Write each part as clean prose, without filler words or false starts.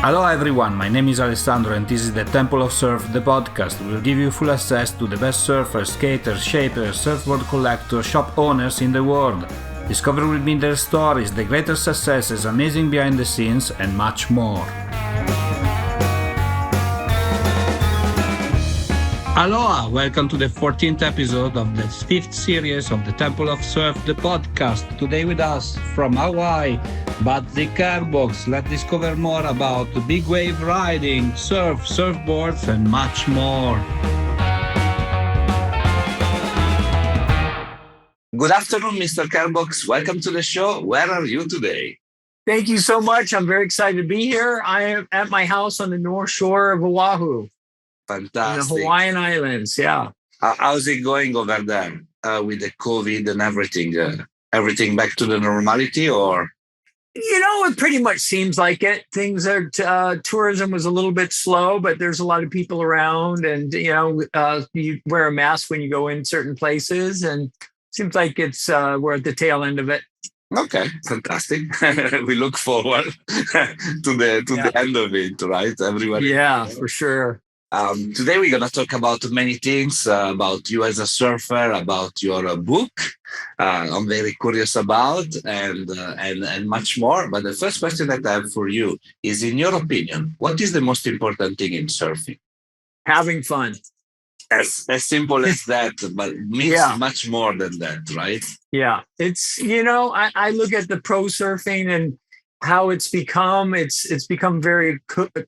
Aloha everyone, my name is Alessandro and this is the Temple of Surf, the podcast. We'll give you full access to the best surfers, skaters, shapers, surfboard collectors, shop owners in the world. Discover with me their stories, the greatest successes, amazing behind the scenes, and much more. Aloha! Welcome to the 14th episode of the 5th series of the Temple of Surf, the podcast. Today with us from Hawaii, Buzzy Kerbox. Let's discover more about big wave riding, surfboards, and much more. Good afternoon, Mr. Kerbox. Welcome to the show. Where are you today? Thank you so much. I'm very excited to be here. I am at my house on the North Shore of Oahu. Fantastic. In the Hawaiian Islands, yeah. How's it going over there with the COVID and everything? Everything back to the normality, or? It pretty much seems like it. Things are, tourism was a little bit slow, but there's a lot of people around, and, you wear a mask when you go in certain places, and seems like we're at the tail end of it. Okay, fantastic. We look forward to the end of it, right? Everybody. Yeah, for sure. Today we're going to talk about many things, about you as a surfer, about your book. I'm very curious about and much more. But the first question that I have for you is, in your opinion, what is the most important thing in surfing? Having fun. As simple as that, but means much more than that, right? Yeah, it's, I look at the pro surfing and how it's become very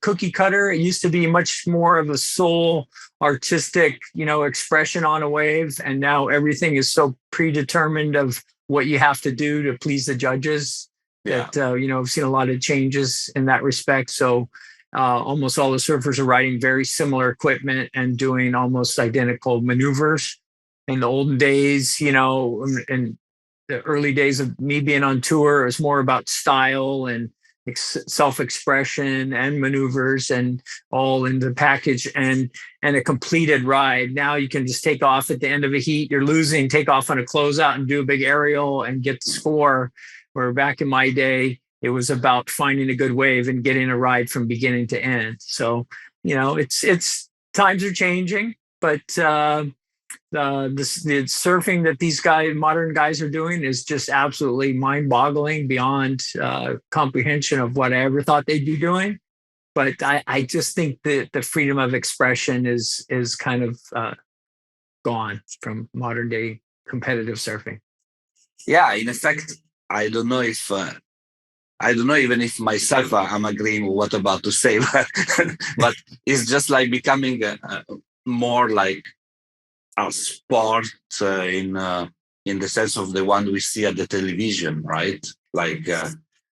cookie cutter. It used to be much more of a soul artistic, expression on a wave. And now everything is so predetermined of what you have to do to please the judges that, I've seen a lot of changes in that respect. So almost all the surfers are riding very similar equipment and doing almost identical maneuvers. In the olden days, and the early days of me being on tour, it was more about style and self-expression and maneuvers and all in the package and a completed ride. Now you can just take off at the end of a heat. You're losing, take off on a closeout and do a big aerial and get the score. Where back in my day, it was about finding a good wave and getting a ride from beginning to end. So, it's times are changing, but the surfing that these modern guys are doing is just absolutely mind-boggling, beyond comprehension of what I ever thought they'd be doing. But I just think that the freedom of expression is kind of gone from modern day competitive surfing. Yeah, in effect, I don't know even if myself I'm agreeing with what I'm about to say, but it's just like becoming more like a sport in the sense of the one we see at the television, right? Like,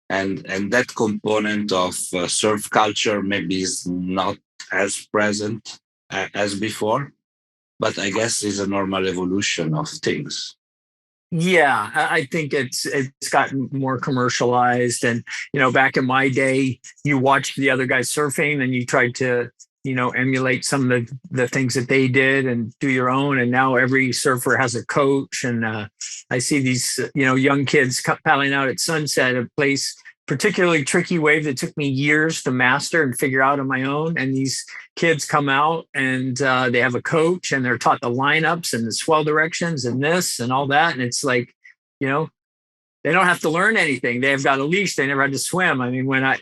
and that component of surf culture maybe is not as present as before, but I guess is a normal evolution of things. Yeah, I think it's gotten more commercialized, and back in my day, you watched the other guys surfing and you tried to emulate some of the things that they did and do your own. And now every surfer has a coach. And I see these, young kids paddling out at Sunset, a place, particularly tricky wave that took me years to master and figure out on my own. And these kids come out and they have a coach and they're taught the lineups and the swell directions and this and all that. And it's like, they don't have to learn anything. They've got a leash. They never had to swim. I mean, when I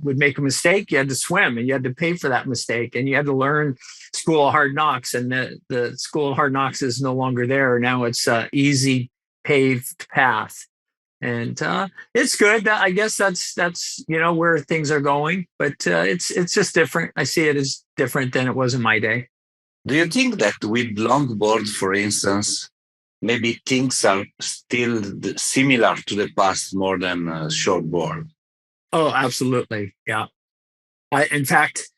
would make a mistake, you had to swim and you had to pay for that mistake, and you had to learn School of Hard Knocks. And the School of Hard Knocks is no longer there. Now it's easy paved path, and it's good. I guess that's where things are going. But it's just different. I see it as different than it was in my day. Do you think that with longboard, for instance, maybe things are still similar to the past more than shortboard? Oh, absolutely. Yeah. In fact,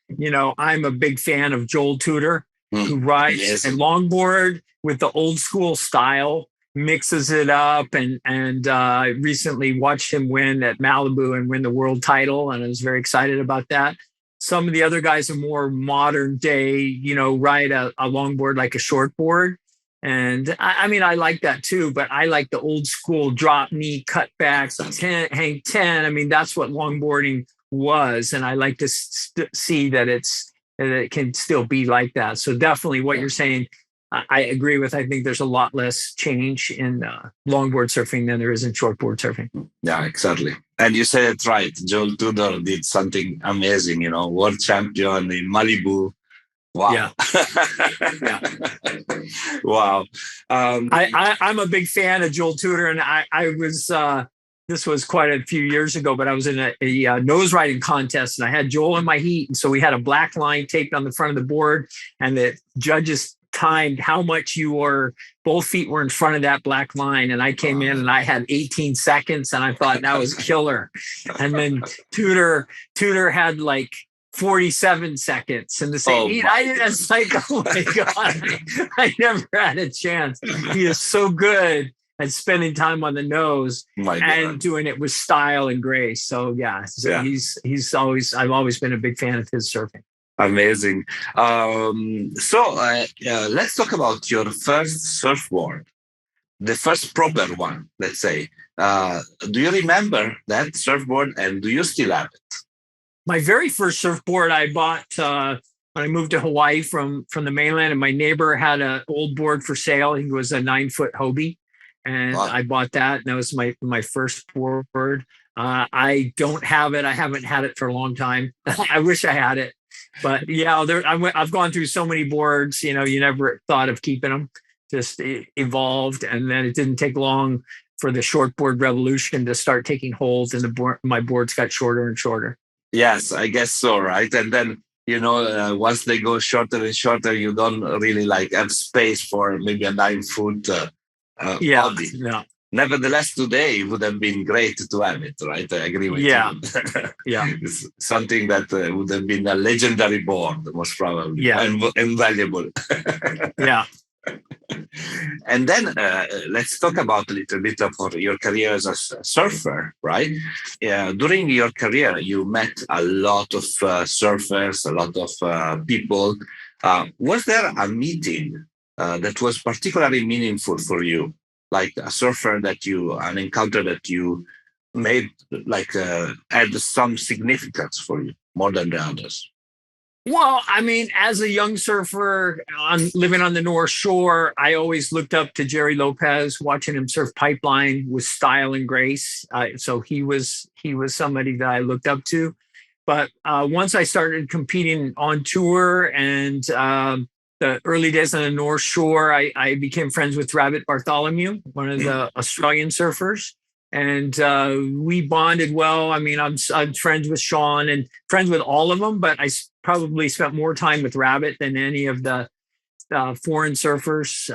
I'm a big fan of Joel Tudor, who rides and longboard with the old school style, mixes it up. And I recently watched him win at Malibu and win the world title. And I was very excited about that. Some of the other guys are more modern day, ride a longboard like a shortboard. And I mean, I like that too, but I like the old school drop knee cutbacks, hang 10. I mean, that's what longboarding was, and I like to see that it can still be like that. So definitely, what you're saying, I agree with. I think there's a lot less change in longboard surfing than there is in shortboard surfing. Yeah, exactly. And you said it right. Joel Tudor did something amazing. World champion in Malibu. Wow. Yeah. Yeah. Wow. I'm a big fan of Joel Tudor, and I was this was quite a few years ago, but I was in a nose riding contest, and I had Joel in my heat, and so we had a black line taped on the front of the board, and the judges timed how much both feet were in front of that black line, and I came in and I had 18 seconds, and I thought that was killer. And then Tudor had like 47 seconds in the same heat. I was like, oh my God, I never had a chance. He is so good at spending time on the nose and doing it with style and grace. So yeah, I've always been a big fan of his surfing. Amazing. So let's talk about your first surfboard, the first proper one, let's say. Do you remember that surfboard, and do you still have it? My very first surfboard I bought when I moved to Hawaii from the mainland, and my neighbor had an old board for sale. He was a 9-foot Hobie, and I bought that, and that was my first board. I don't have it. I haven't had it for a long time. I wish I had it, but yeah, I've gone through so many boards. You never thought of keeping them. Just evolved, and then it didn't take long for the shortboard revolution to start taking hold, and my boards got shorter and shorter. Yes, I guess so, right? And then, once they go shorter and shorter, you don't really have space for maybe a 9-foot body. No. Nevertheless, today it would have been great to have it, right? I agree with you. Yeah. It's something that would have been a legendary board, most probably. Yeah. And valuable. Yeah. And then let's talk about a little bit of your career as a surfer, right? During your career, you met a lot of surfers, a lot of people. Was there a meeting that was particularly meaningful for you? Like a surfer an encounter that you made, had some significance for you more than the others? Well, I mean, as a young surfer living on the North Shore, I always looked up to Jerry Lopez, watching him surf pipeline with style and grace. So he was somebody that I looked up to. But once I started competing on tour and the early days on the North Shore, I became friends with Rabbit Bartholomew, one of the Australian surfers. And we bonded well. I mean, I'm friends with Sean and friends with all of them, but I probably spent more time with Rabbit than any of the foreign surfers.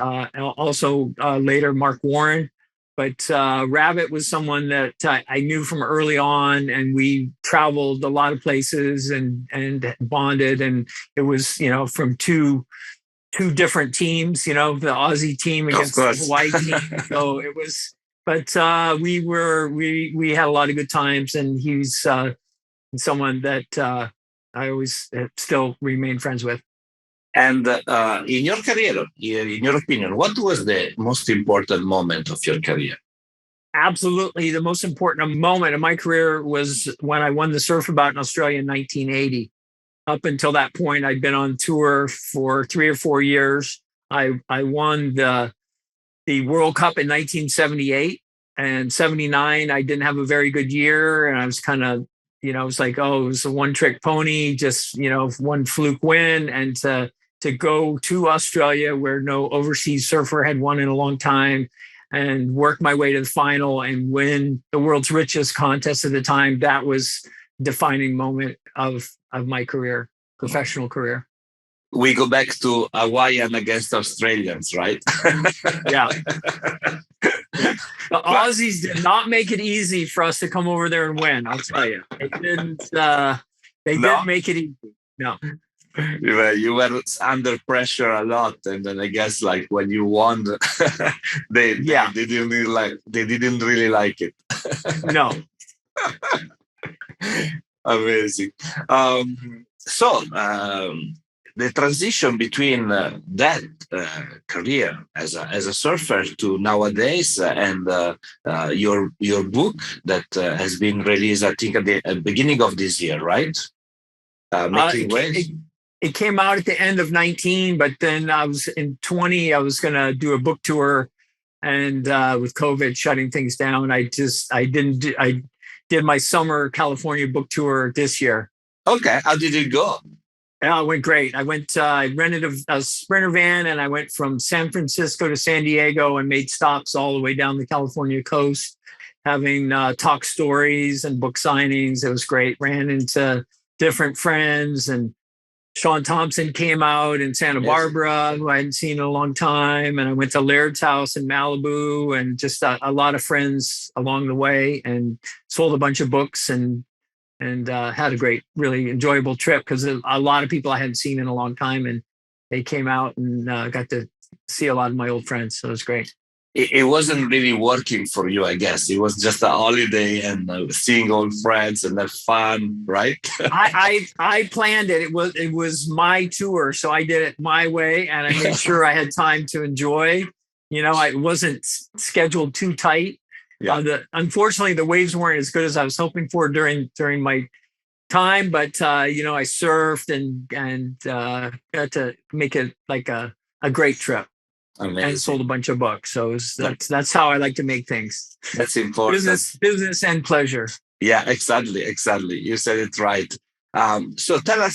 Also later, Mark Warren. But Rabbit was someone that I knew from early on, and we traveled a lot of places and bonded. And it was, from two different teams, the Aussie team against the Hawaii team. So it was. But we had a lot of good times, and he's someone that I always still remain friends with. And in your career, in your opinion, what was the most important moment of your career? Absolutely, the most important moment of my career was when I won the Surfabout in Australia in 1980. Up until that point, I'd been on tour for 3 or 4 years. I won the World Cup in 1978 and 79. I didn't have a very good year, and I was kind of, it was like, it was a one-trick pony, just, one fluke win. And to go to Australia where no overseas surfer had won in a long time and work my way to the final and win the world's richest contest at the time, that was a defining moment of my career, professional career. We go back to Hawaiian against Australians, right? Yeah. The Aussies did not make it easy for us to come over there and win. I'll tell you, they didn't. They didn't make it easy. No. You were under pressure a lot, and then I guess when you won, they didn't really like it. No. Amazing. the transition between that career as a surfer to nowadays your book that has been released, I think, at the beginning of this year, right? Making waves. It came out at the end of 19, but then I was in 20. I was going to do a book tour, and with COVID shutting things down, I didn't do. I did my summer California book tour this year. Okay, how did it go? Yeah, it went great. I rented a Sprinter van, and I went from San Francisco to San Diego and made stops all the way down the California coast, having talk stories and book signings. It was great. Ran into different friends, and Sean Thompson came out in Santa Barbara, who I hadn't seen in a long time. And I went to Laird's house in Malibu, and just a lot of friends along the way, and sold a bunch of books and had a great, really enjoyable trip, because a lot of people I hadn't seen in a long time, and they came out and got to see a lot of my old friends. So it was great. It wasn't really working for you, I guess. It was just a holiday and seeing old friends and have fun, right? I planned it. It was my tour, so I did it my way, and I made sure I had time to enjoy. I wasn't scheduled too tight. Yeah. Unfortunately, the waves weren't as good as I was hoping for during my time, but I surfed and got to make it like a great trip. Amazing. And sold a bunch of books. So that's how I like to make things. That's important. Business and pleasure. Yeah, exactly. You said it right. So tell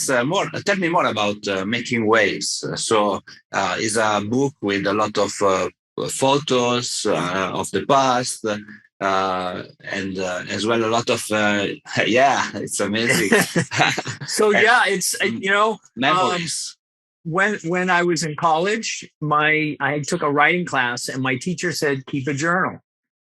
me more about Making Waves. So it's a book with a lot of photos of the past, and as well a lot of it's amazing. So it's memories. When I was in college, I took a writing class, and my teacher said keep a journal.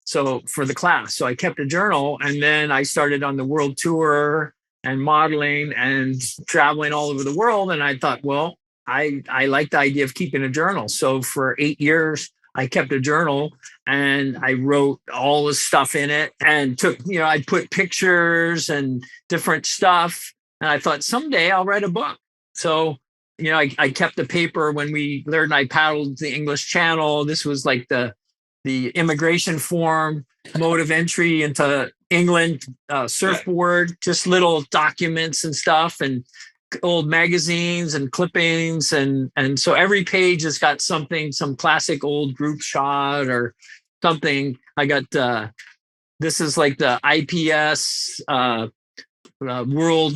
So for the class, so I kept a journal, and then I started on the world tour and modeling and traveling all over the world. And I thought, well, I like the idea of keeping a journal. So for 8 years, I kept a journal, and I wrote all the stuff in it, and I'd put pictures and different stuff. And I thought someday I'll write a book. So, I kept the paper when Laird and I paddled the English Channel. This was like the immigration form, mode of entry into England, surfboard, just little documents and stuff, and old magazines and clippings, and so every page has got something, some classic old group shot or something. I got this is like the IPS world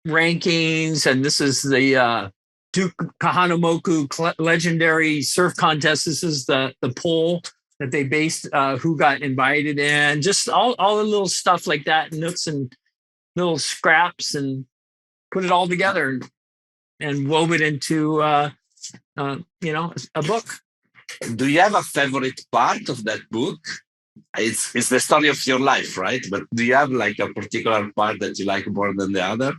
rankings, and this is the Duke Kahanamoku legendary surf contest. This is the poll that they based who got invited in, just all the little stuff like that, notes and little scraps, and put it all together and wove it into a book. Do you have a favorite part of that book? It's the story of your life, right? But do you have like a particular part that you like more than the other?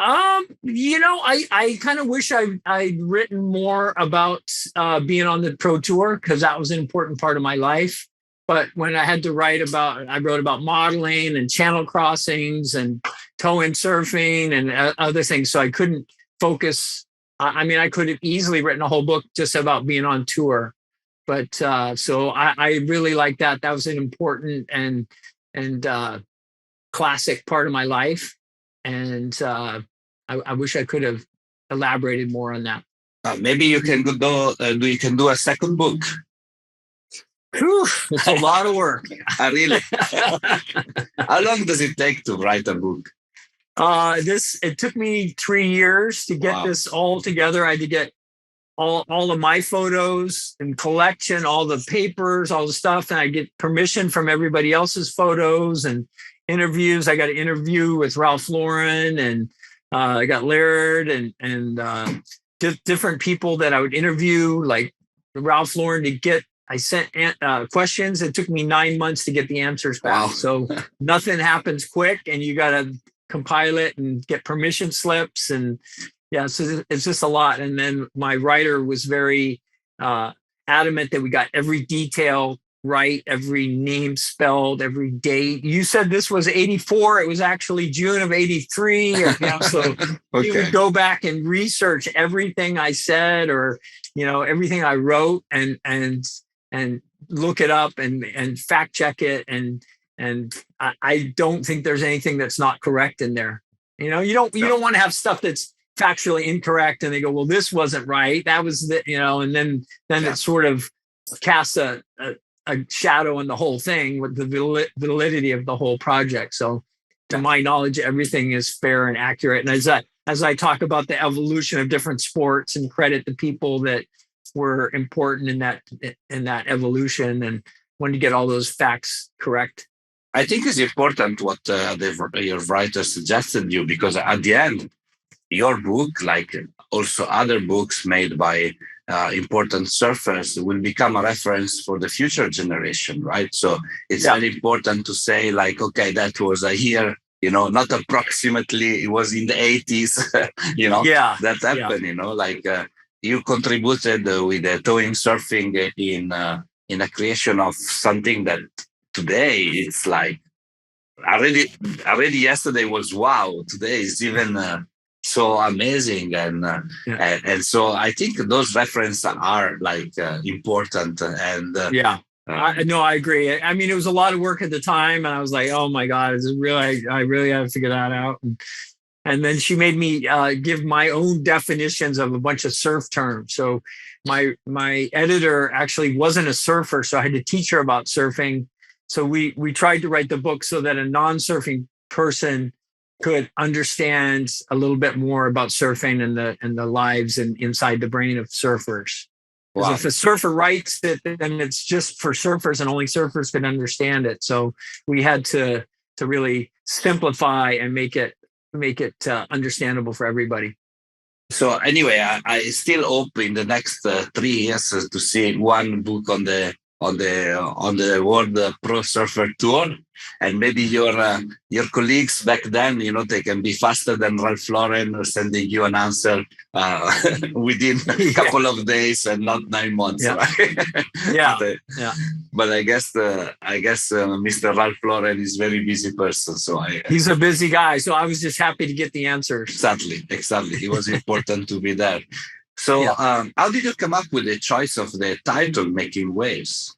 I kind of wish I'd written more about being on the pro tour, because that was an important part of my life. But when I had to I wrote about modeling and channel crossings and toe-in surfing and other things. So I couldn't focus. I could have easily written a whole book just about being on tour. But so I really like that. That was an important and classic part of my life. And I wish I could have elaborated more on that. Maybe you can do a second book. Whew, it's a lot of work. Really? How long does it take to write a book? It took me 3 years to get this all together. I had to get all of my photos and collection, all the papers, all the stuff, and I get permission from everybody else's photos and interviews. I got an interview with Ralph Lauren, and I got Laird and different people that I would interview, like Ralph Lauren, to get. I sent questions. It took me 9 months to get the answers back. Wow. So nothing happens quick, and you got to compile it and get permission slips. And so it's just a lot. And then my writer was very adamant that we got every detail right, every name spelled, every date. You said this was 84. It was actually June of 83. So he would Okay. go back and research everything I said or, everything I wrote and look it up and fact check it. And I don't think there's anything that's not correct in there. You No. don't want to have stuff that's factually incorrect and they go, well, this wasn't right. That was and then Yeah. it sort of casts a shadow on the whole thing with the validity of the whole project. So to Yeah. my knowledge, everything is fair and accurate. And as I talk about the evolution of different sports and credit the people that were important in that evolution and when you get all those facts correct. I think it's important what your writer suggested you, because at the end, your book, like also other books made by important surfers, will become a reference for the future generation, right? So it's very important to say, like, okay, that was a year, not approximately, it was in the 80s, that happened, like you contributed with the towing surfing in a creation of something that today it's like already yesterday was wow. Today is even so amazing, and so I think those references are like important. And I agree. I mean, it was a lot of work at the time, and I was like, oh my god, is it really? I really have to figure that out. And then she made me give my own definitions of a bunch of surf terms. So my editor actually wasn't a surfer, so I had to teach her about surfing. So we tried to write the book so that a non-surfing person could understand a little bit more about surfing and the lives and inside the brain of surfers. Because if a surfer writes it, then it's just for surfers and only surfers can understand it. So we had to really simplify and make it understandable for everybody. So anyway, I still hope in the next 3 years to see one book on the World Pro Surfer Tour, and maybe your colleagues back then, they can be faster than Ralph Lauren, sending you an answer within a couple of days and not 9 months. Yeah. Right? But I guess Mr. Ralph Lauren is a very busy person, so he's a busy guy. So I was just happy to get the answers. Exactly. It was important to be there. So, how did you come up with the choice of the title "Making Waves"?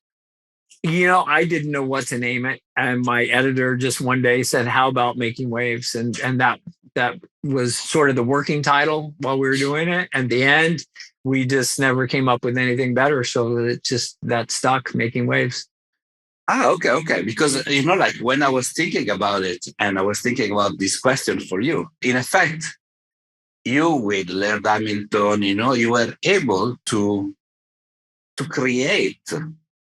I didn't know what to name it, and my editor just one day said, "How about Making Waves?" And that was sort of the working title while we were doing it. At the end, we just never came up with anything better, so that stuck, Making Waves. Okay. Because like when I was thinking about it, and I was thinking about this question for you, in effect, you with Laird Hamilton, you were able to create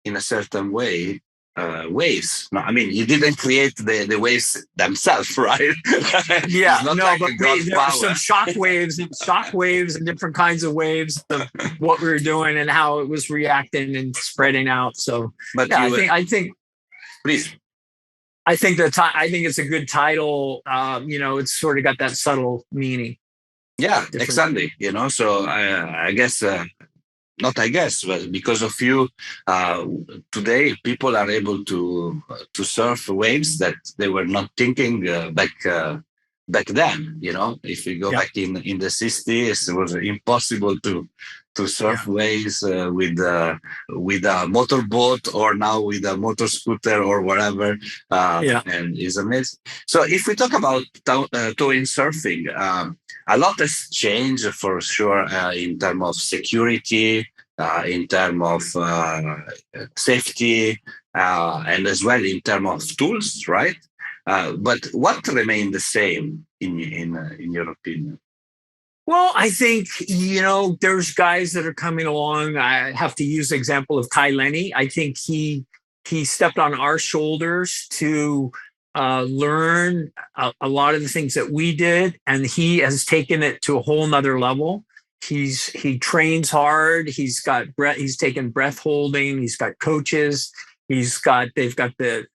in a certain way waves. No, I mean, you didn't create the waves themselves, right? Yeah, no, like but there were some shock waves and different kinds of waves of what we were doing and how it was reacting and spreading out. So, but I think. Please. I think I think it's a good title. It's sort of got that subtle meaning. Yeah, exactly. So I guess, not I guess, but because of you, today people are able to surf waves that they were not thinking back then. If we go back in the 60s, it was impossible to surf waves with a motorboat, or now with a motor scooter or whatever. And it's amazing. So if we talk about towing surfing, a lot has changed for sure in terms of security, in terms of safety, and as well in terms of tools, right? But what remained the same in your opinion? Well, I think, there's guys that are coming along. I have to use the example of Lenny. I think he stepped on our shoulders to learn a lot of the things that we did, and he has taken it to a whole nother level. He trains hard. He's taken breath holding. He's got coaches. They've got the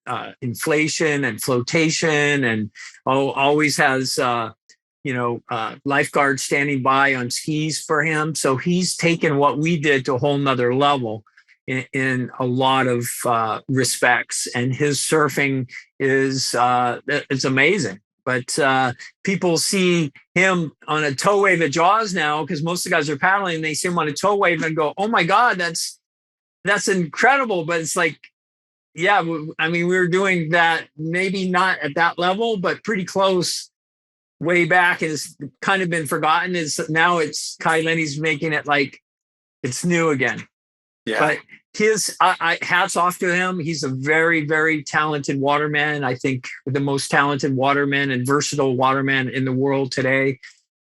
inflation and flotation, and always has lifeguards standing by on skis for him. So he's taken what we did to a whole nother level. in a lot of respects, and his surfing is it's amazing. But people see him on a tow wave at Jaws now, because most of the guys are paddling. And they see him on a tow wave and go, "Oh my God, that's incredible!" But it's like, yeah, I mean, we were doing that, maybe not at that level, but pretty close way back. And it's kind of been forgotten. Is now it's Kai Lenny's making it like it's new again. Yeah. But I hats off to him. He's a very, very talented waterman. I think the most talented waterman and versatile waterman in the world today,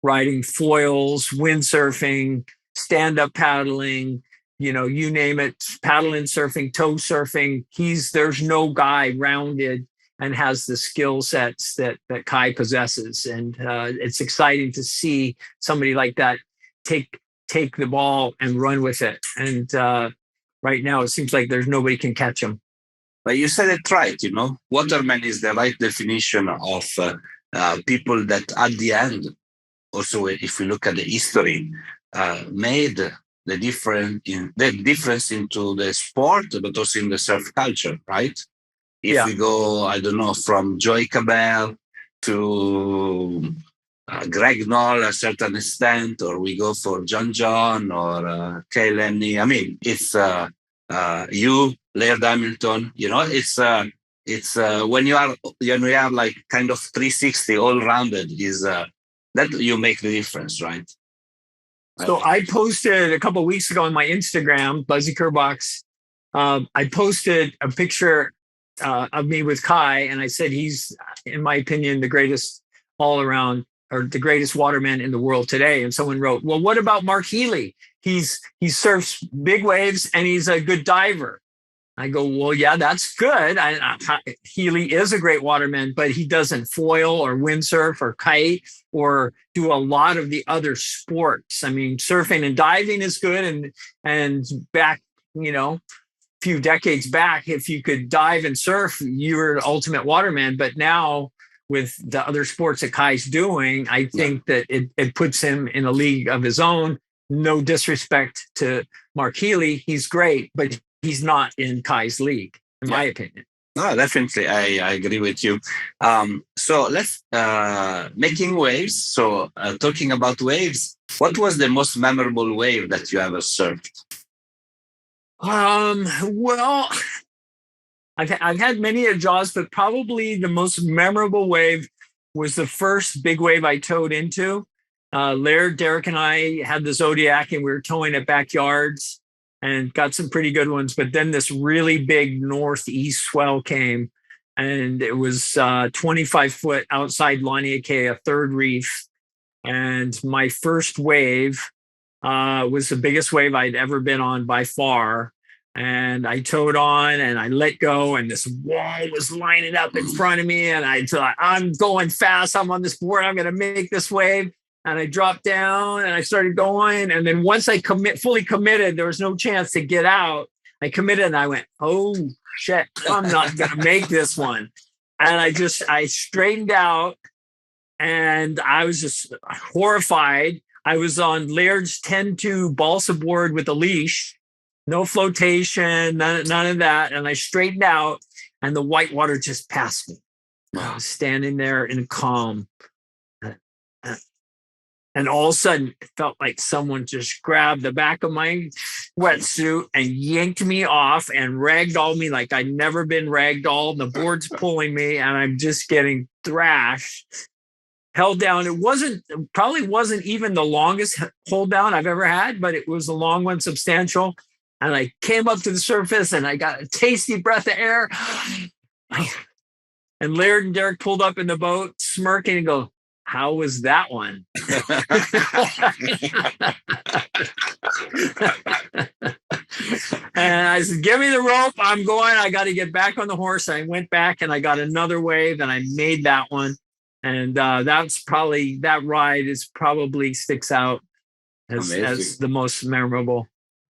riding foils, windsurfing, stand-up paddling, you name it, paddling, surfing, tow surfing. There's no guy rounded and has the skill sets that Kai possesses. And it's exciting to see somebody like that take the ball and run with it. And right now, it seems like there's nobody can catch him. But you said it right, Waterman is the right definition of people that at the end, also if we look at the history, made the difference into the sport, but also in the surf culture, right? If we go, I don't know, from Joey Cabell to Greg Knoll a certain extent, or we go for John or Kay Lenny. I mean, it's you, Laird Hamilton. It's when you are like kind of 360 all rounded, is that you make the difference, right? So I posted a couple of weeks ago on my Instagram, Buzzy Kerbox. I posted a picture of me with Kai, and I said he's, in my opinion, the greatest all around, or the greatest waterman in the world today. And someone wrote, "Well, what about Mark Healy? He surfs big waves and he's a good diver." I go, "Well, yeah, that's good. Healy is a great waterman, but he doesn't foil or windsurf or kite or do a lot of the other sports. I mean, surfing and diving is good, and back, few decades back, if you could dive and surf, you were the ultimate waterman. But now, with the other sports that Kai's doing, I think that it puts him in a league of his own. No disrespect to Mark Healy. He's great, but he's not in Kai's league, in my opinion." No, definitely. I agree with you. So let's, making waves. So talking about waves, what was the most memorable wave that you ever surfed? Well, I've had many at Jaws, but probably the most memorable wave was the first big wave I towed into. Laird, Derek, and I had the Zodiac, and we were towing at backyards and got some pretty good ones. But then this really big northeast swell came, and it was 25 foot outside Laniakea, a third reef. And my first wave was the biggest wave I'd ever been on by far. And I towed on and I let go, and this wall was lining up in front of me. And I thought, I'm going fast. I'm on this board. I'm going to make this wave. And I dropped down and I started going. And then once I fully committed, there was no chance to get out. I committed and I went, "Oh shit, I'm not going to make this one." And I straightened out, and I was just horrified. I was on Laird's 10-2 balsa board with a leash, no flotation, none of that. And I straightened out, and the white water just passed me. I was standing there in calm. And all of a sudden, it felt like someone just grabbed the back of my wetsuit and yanked me off and ragdolled me like I'd never been ragdolled. The board's pulling me, and I'm just getting thrashed, held down. It probably wasn't even the longest hold down I've ever had, but it was a long one, substantial. And I came up to the surface, and I got a tasty breath of air. And Laird and Derek pulled up in the boat, smirking, and go, "How was that one?" And I said, "Give me the rope. I'm going. I got to get back on the horse." I went back and I got another wave, and I made that one. And that ride probably sticks out as the most memorable.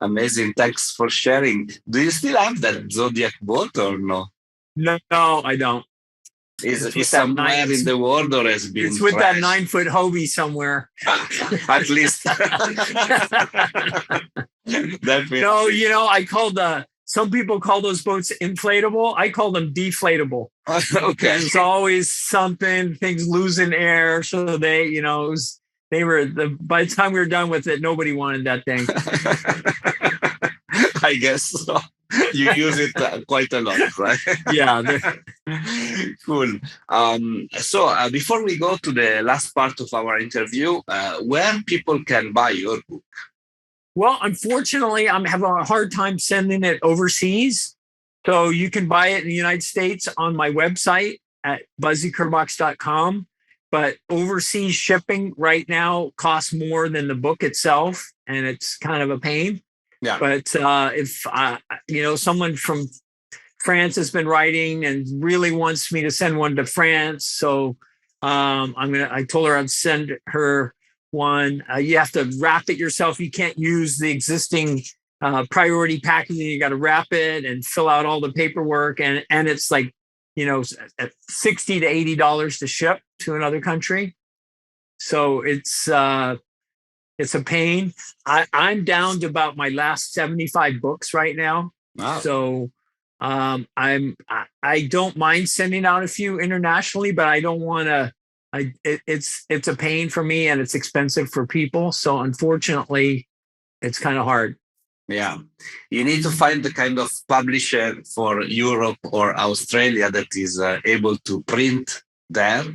Amazing. Thanks for sharing. Do you still have that Zodiac boat or no? No, I don't. Is somewhere in the world or has been It's with that crashed? 9-foot Hobie somewhere. At least. Definitely. No, I called some people call those boats inflatable. I call them deflatable. Okay. There's always something, things losing air. So by the time we were done with it, nobody wanted that thing. I guess so. You use it quite a lot, right? Yeah. Cool. So before we go to the last part of our interview, where people can buy your book? Well, unfortunately, I'm having a hard time sending it overseas. So you can buy it in the United States on my website at buzzykerbox.com. But overseas shipping right now costs more than the book itself, and it's kind of a pain. Yeah. But if someone from France has been writing and really wants me to send one to France, so I told her I'd send her one. You have to wrap it yourself. You can't use the existing priority packaging. You got to wrap it and fill out all the paperwork, and it's like $60 to $80 to ship to another country. So it's a pain. I'm down to about my last 75 books right now. Wow. So I don't mind sending out a few internationally, but I don't want to. It's a pain for me, and it's expensive for people. So unfortunately, it's kind of hard. Yeah, you need to find the kind of publisher for Europe or Australia that is able to print there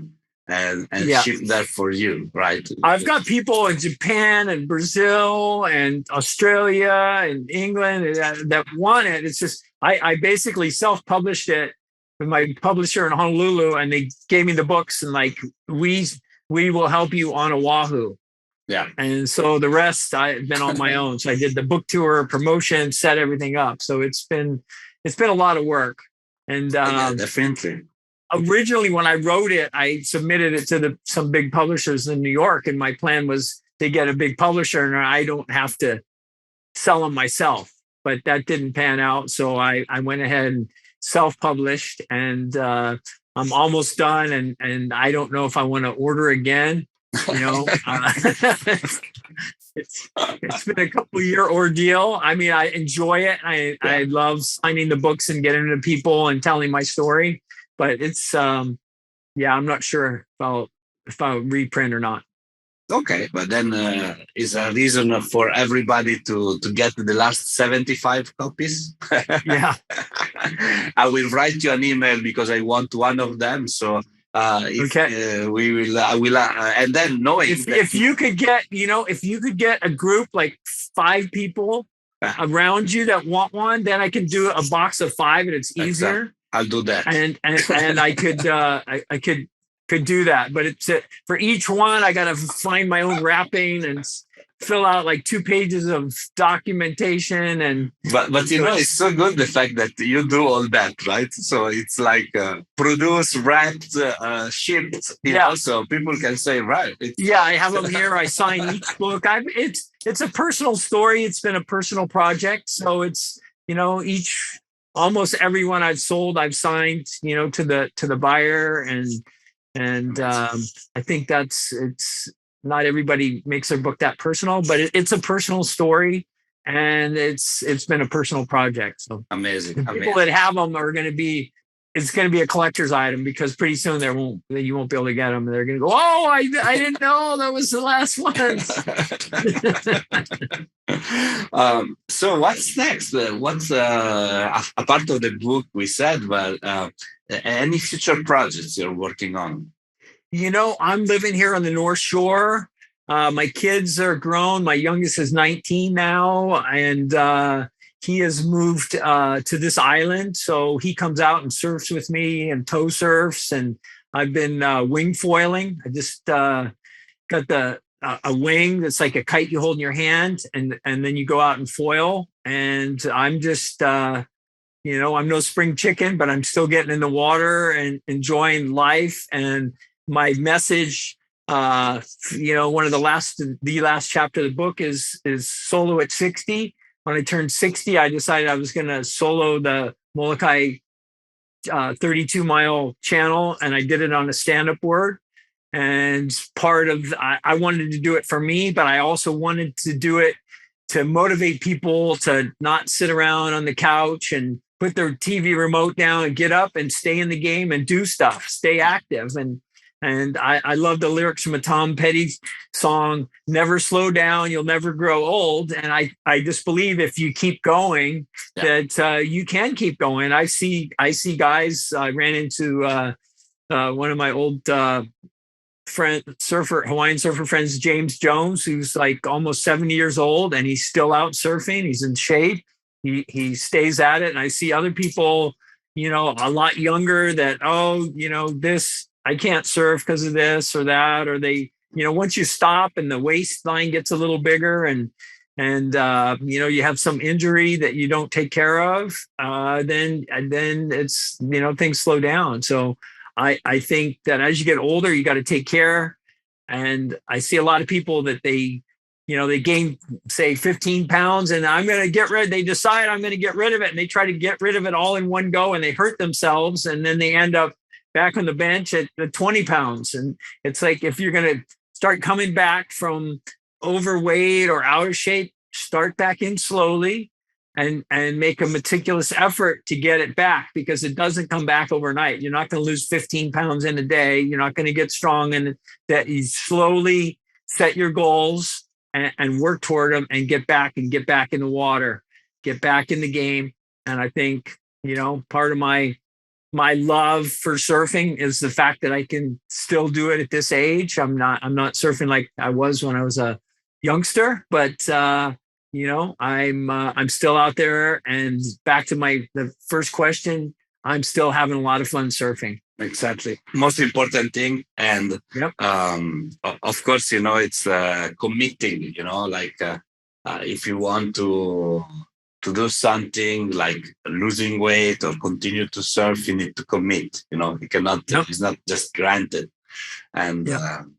and ship there for you, right? I've got people in Japan and Brazil and Australia and England that want it. It's just I basically self-published it with my publisher in Honolulu, and they gave me the books and like we will help you on Oahu. Yeah. And so the rest I've been on my own. So I did the book tour, promotion, set everything up. So it's been a lot of work. And yeah, definitely. Originally, when I wrote it, I submitted it to some big publishers in New York, and my plan was to get a big publisher, and I don't have to sell them myself. But that didn't pan out, so I went ahead and self-published, and I'm almost done. And I don't know if I want to order again. It's been a couple-year ordeal. I mean, I enjoy it. I love signing the books and getting to people and telling my story. But it's I'm not sure if I'll reprint or not. Okay, but then is a reason for everybody to get the last 75 copies. Yeah. I will write you an email because I want one of them. So okay, we will. I will, and then knowing if you could get a group like 5 people around you that want one, then I can do a box of 5, and it's easier. Exactly. I'll do that, and I could I could do that. But it's for each one, I got to find my own wrapping and fill out like 2 pages of documentation. And but it's so good the fact that you do all that, right? So it's like produced, wrapped, shipped. So people can say, right? I have them here. I sign each book. It's a personal story. It's been a personal project. So it's almost everyone I've sold, I've signed, to the buyer, and I think it's not everybody makes their book that personal, but it's a personal story, and it's been a personal project. So amazing. People that have them are going to be. It's going to be a collector's item because pretty soon you won't be able to get them. They're going to go, oh, I didn't know that was the last one. So what's next? What's a part of the book we said, but any future projects you're working on? I'm living here on the North Shore. My kids are grown. My youngest is 19 now, and he has moved to this island. So he comes out and surfs with me and tow surfs. And I've been wing foiling. I just got a wing that's like a kite you hold in your hand, and then you go out and foil. And I'm just, I'm no spring chicken, but I'm still getting in the water and enjoying life. And my message, one of the last chapter of the book is solo at 60. When I turned 60, I decided I was going to solo the Molokai 32-mile channel, and I did it on a stand-up board. And I wanted to do it for me, but I also wanted to do it to motivate people to not sit around on the couch and put their TV remote down and get up and stay in the game and do stuff, stay active. And I love the lyrics from a Tom Petty song, "Never slow down, you'll never grow old." And I just believe if you keep going, that you can keep going. I see guys. I ran into one of my old Hawaiian surfer friends, James Jones, who's like almost 70 years old, and he's still out surfing. He's in shape. He stays at it. And I see other people, a lot younger that, this, I can't surf because of this or that, or they, once you stop and the waistline gets a little bigger and you have some injury that you don't take care of, then it's, things slow down. So I think that as you get older, you got to take care. And I see a lot of people that they gain, say, 15 pounds, and they decide I'm going to get rid of it. And they try to get rid of it all in one go, and they hurt themselves. And then they end up back on the bench at 20 pounds. And it's like, if you're going to start coming back from overweight or out of shape, start back in slowly and make a meticulous effort to get it back, because it doesn't come back overnight. You're not going to lose 15 pounds in a day. You're not going to get strong, and that you slowly set your goals and work toward them and get back in the water, get back in the game. And I think, part of my love for surfing is the fact that I can still do it at this age. I'm not surfing like I was when I was a youngster, but I'm still out there. And back to the first question, I'm still having a lot of fun surfing. Exactly. Most important thing. And of course, it's committing, if you want to do something like losing weight or continue to surf, you need to commit, you cannot, it's not just granted. And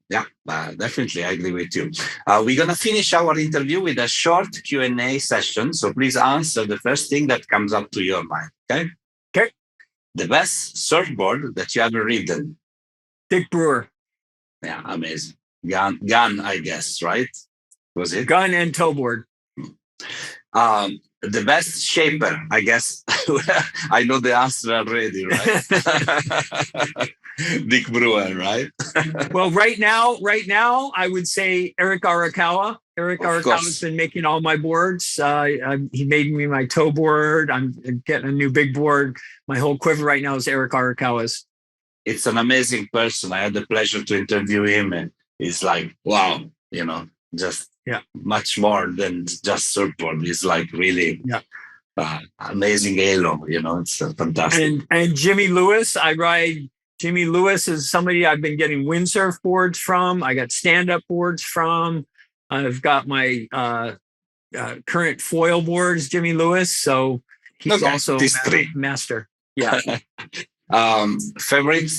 definitely, I agree with you. We're going to finish our interview with a short Q&A session. So please answer the first thing that comes up to your mind. Okay. The best surfboard that you ever ridden? Dick Brewer. Yeah, amazing. Gun, I guess, right? Was it? Gun and towboard. The best shaper, I guess. I know the answer already, right? Dick Brewer, right? Well, right now, I would say Eric Arakawa. Eric Arakawa's been making all my boards. He made me my tow board. I'm getting a new big board. My whole quiver right now is Eric Arakawa's. It's an amazing person. I had the pleasure to interview him, and he's like, wow, just much more than just surfboard. He's like really amazing halo. It's fantastic. And Jimmy Lewis, I ride. Jimmy Lewis is somebody I've been getting windsurf boards from. I got stand-up boards from. I've got my current foil boards, Jimmy Lewis. So he's also a master. Yeah. Favorite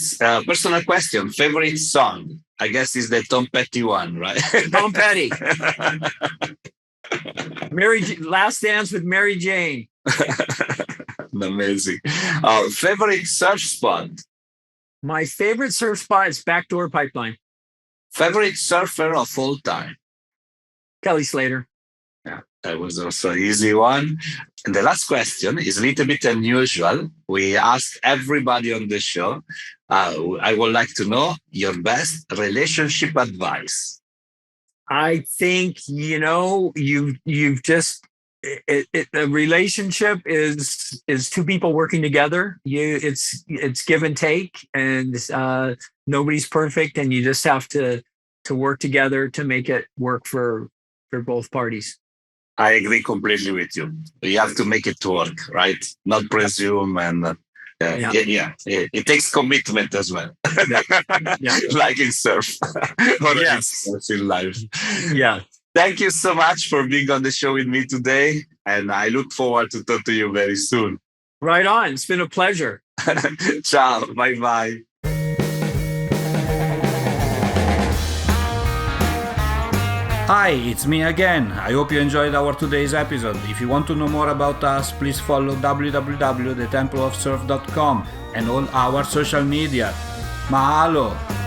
personal question. Favorite song? I guess is the Tom Petty one, right? Tom Petty. Last Dance with Mary Jane. Amazing. Favorite surf spot? My favorite surf spot is Backdoor Pipeline. Favorite surfer of all time? Kelly Slater. Yeah, that was also an easy one. And the last question is a little bit unusual. We ask everybody on the show. I would like to know your best relationship advice. I think, you've just, a relationship is two people working together. It's give and take, and nobody's perfect, and you just have to work together to make it work for both parties. I agree completely with you. You have to make it work, right? Not presume and it takes commitment as well. Like in surf or in life. Yeah. Thank you so much for being on the show with me today. And I look forward to talk to you very soon. Right on. It's been a pleasure. Ciao. Hi, it's me again. I hope you enjoyed our today's episode. If you want to know more about us, please follow www.thetempleofsurf.com and all our social media. Mahalo!